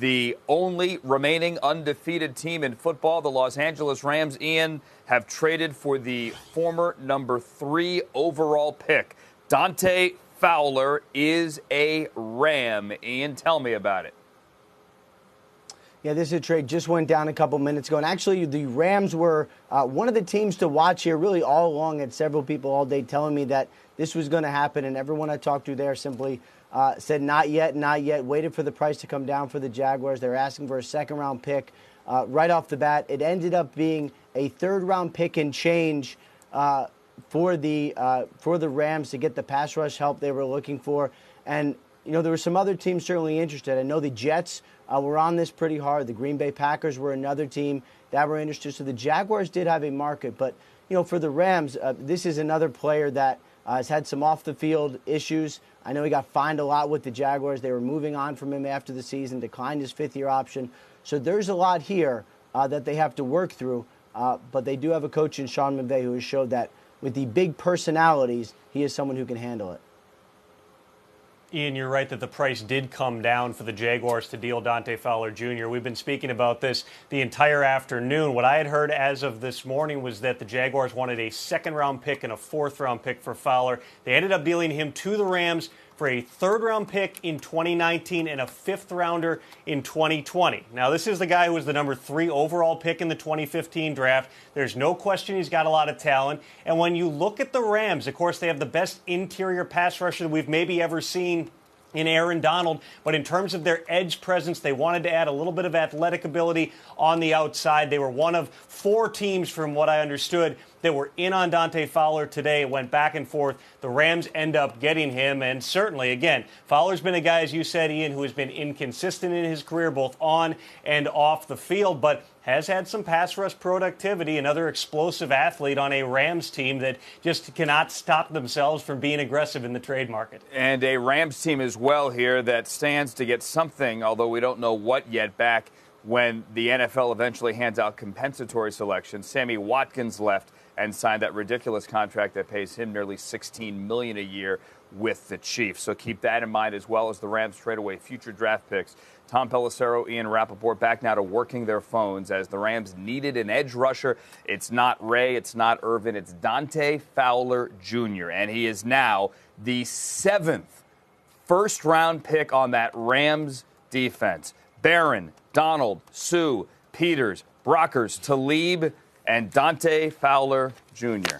the only remaining undefeated team in football, the Los Angeles Rams, Ian, have traded for the former number 3 overall pick. Dante Fowler is a Ram. Ian, tell me about it. Yeah, this is a trade just went down a couple minutes ago. And actually, the Rams were one of the teams to watch here really all along. Had several people all day telling me that this was going to happen. And everyone I talked to there simply said, not yet, not yet. Waited for the price to come down for the Jaguars. They were asking for a second-round pick right off the bat. It ended up being a third-round pick and change for the Rams to get the pass rush help they were looking for. And, you know, there were some other teams certainly interested. I know the Jets were on this pretty hard. The Green Bay Packers were another team that were interested. So the Jaguars did have a market. But, you know, for the Rams, this is another player that has had some off-the-field issues. I know he got fined a lot with the Jaguars. They were moving on from him after the season, declined his fifth-year option. So there's a lot here that they have to work through. But they do have a coach in Sean McVay who has showed that with the big personalities, he is someone who can handle it. Ian, you're right that the price did come down for the Jaguars to deal Dante Fowler Jr. We've been speaking about this the entire afternoon. What I had heard as of this morning was that the Jaguars wanted a second-round pick and a fourth-round pick for Fowler. They ended up dealing him to the Rams for a third-round pick in 2019 and a fifth-rounder in 2020. Now, this is the guy who was the number 3 overall pick in the 2015 draft. There's no question he's got a lot of talent. And when you look at the Rams, of course, they have the best interior pass rusher that we've maybe ever seen in Aaron Donald, but in terms of their edge presence, they wanted to add a little bit of athletic ability on the outside. They were one of 4 teams, from what I understood, that were in on Dante Fowler today. It went back and forth. The Rams end up getting him, and certainly, again, Fowler's been a guy, as you said, Ian, who has been inconsistent in his career, both on and off the field, but has had some pass rush productivity, another explosive athlete on a Rams team that just cannot stop themselves from being aggressive in the trade market. And a Rams team as well here that stands to get something, although we don't know what yet, back when the NFL eventually hands out compensatory selections. Sammy Watkins left and signed that ridiculous contract that pays him nearly $16 million a year with the Chiefs. So keep that in mind, as well as the Rams trade away future draft picks. Tom Pelissero, Ian Rapoport back now to working their phones as the Rams needed an edge rusher. It's not Ray, it's not Irvin, it's Dante Fowler Jr. And he is now the 7th first-round pick on that Rams defense. Barron, Donald, Sue, Peters, Brockers, Talib, and Dante Fowler Jr.